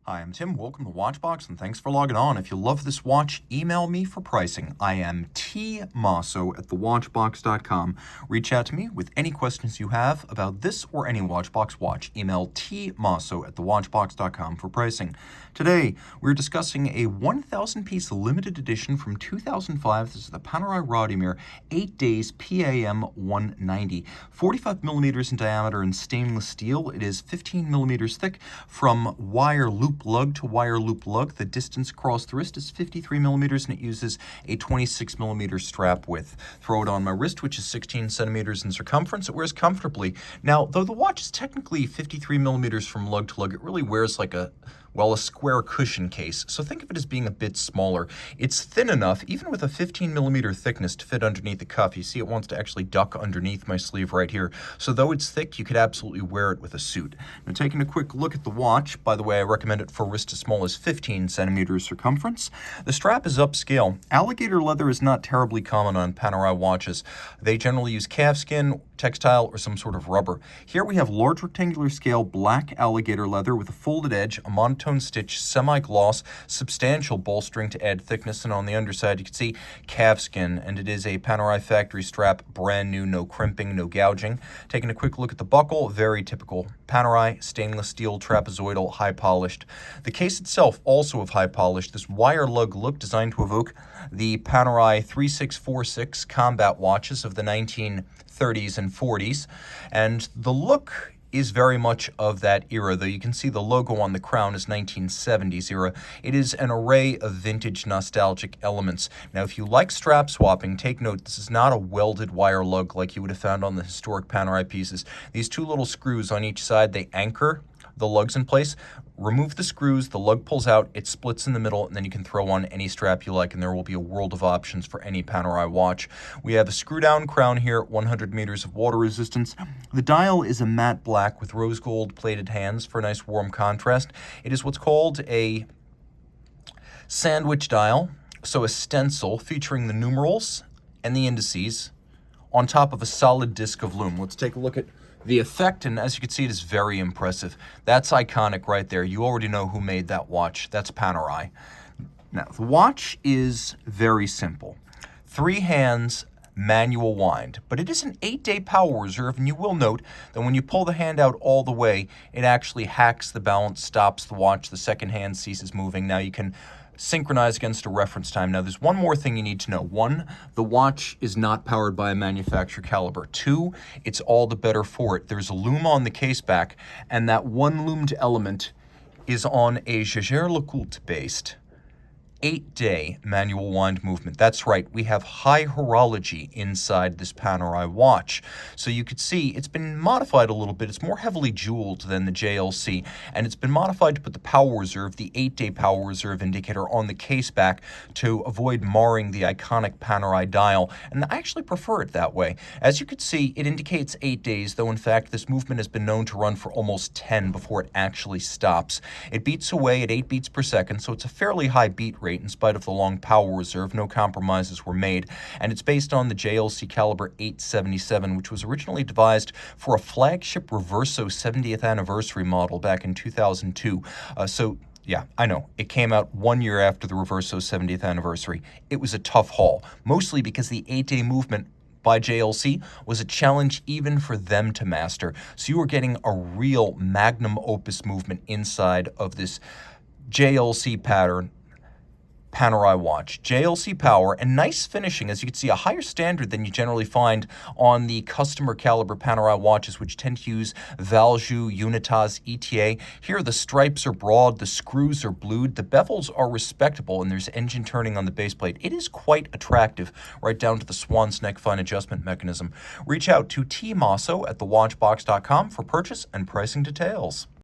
Hi, I'm Tim. Welcome to Watchbox, and thanks for logging on. If you love this watch, email me for pricing. I am T Mosso at thewatchbox.com. Reach out to me with any questions you have about this or any Watchbox watch. Email tmosso at thewatchbox.com for pricing. Today, we're discussing a 1,000-piece limited edition from 2005. This is the Panerai Radiomir 8 Days PAM190. 45 millimeters in diameter in stainless steel. It is 15 millimeters thick from wire loop lug to wire loop lug. The distance across the wrist is 53 millimeters, and it uses a 26 millimeter strap width. Throw it on my wrist, which is 16 centimeters in circumference. It wears comfortably. Now, though the watch is technically 53 millimeters from lug to lug, it really wears like a square cushion case. So think of it as being a bit smaller. It's thin enough, even with a 15 millimeter thickness, to fit underneath the cuff. You see it wants to actually duck underneath my sleeve right here. So though it's thick, you could absolutely wear it with a suit. Now, taking a quick look at the watch, by the way, I recommend it for wrist as small as 15 centimeters circumference. The strap is upscale. Alligator leather is not terribly common on Panerai watches. They generally use calfskin, textile, or some sort of rubber. Here we have large rectangular scale black alligator leather with a folded edge, a monotone stitch, semi-gloss, substantial bolstering to add thickness, and on the underside you can see calfskin, and it is a Panerai factory strap, brand new, no crimping, no gouging. Taking a quick look at the buckle, very typical Panerai, stainless steel, trapezoidal, high polished. The case itself also of high polish, this wire lug look designed to evoke the Panerai 3646 combat watches of the 1930s and 40s, and the look is very much of that era, though you can see the logo on the crown is 1970s era. It is an array of vintage nostalgic elements. Now, if you like strap swapping, take note, this is not a welded wire lug like you would have found on the historic Panerai pieces. These two little screws on each side, they anchor the lugs in place. Remove the screws, the lug pulls out, it splits in the middle, and then you can throw on any strap you like, and there will be a world of options for any Panerai watch. We have a screw-down crown here, 100 meters of water resistance. The dial is a matte black with rose gold plated hands for a nice warm contrast. It is what's called a sandwich dial, so a stencil featuring the numerals and the indices on top of a solid disc of lume. Let's take a look at the effect, and as you can see, it is very impressive. That's iconic right there. You already know who made that watch. That's Panerai. Now, the watch is very simple. 3 hands, manual wind, but it is an 8-day power reserve, and you will note that when you pull the hand out all the way, it actually hacks the balance, stops the watch, the second hand ceases moving. Now you can synchronize against a reference time. Now, there's one more thing you need to know. 1, the watch is not powered by a manufacturer caliber. 2, it's all the better for it. There's a lume on the case back, and that one loomed element is on a Jaeger-LeCoultre based 8-day manual wind movement. That's right, we have high horology inside this Panerai watch. So you could see it's been modified a little bit. It's more heavily jeweled than the JLC, and it's been modified to put the power reserve, the 8-day power reserve indicator, on the case back to avoid marring the iconic Panerai dial, and I actually prefer it that way. As you could see, it indicates 8 days, though in fact this movement has been known to run for almost 10 before it actually stops. It beats away at 8 beats per second, so it's a fairly high beat rate. In spite of the long power reserve, no compromises were made, and it's based on the JLC caliber 877, which was originally devised for a flagship Reverso 70th anniversary model back in 2002. Yeah, I know, it came out 1 year after the Reverso 70th anniversary. It was a tough haul, mostly because the 8-day movement by JLC was a challenge even for them to master. So you were getting a real magnum opus movement inside of this JLC pattern Panerai watch. JLC power and nice finishing, as you can see, a higher standard than you generally find on the customer caliber Panerai watches, which tend to use Valjoux, Unitas, ETA. Here the stripes are broad, the screws are blued, the bevels are respectable, and there's engine turning on the base plate. It is quite attractive, right down to the swan's neck fine adjustment mechanism. Reach out to Tim Mosso at thewatchbox.com for purchase and pricing details.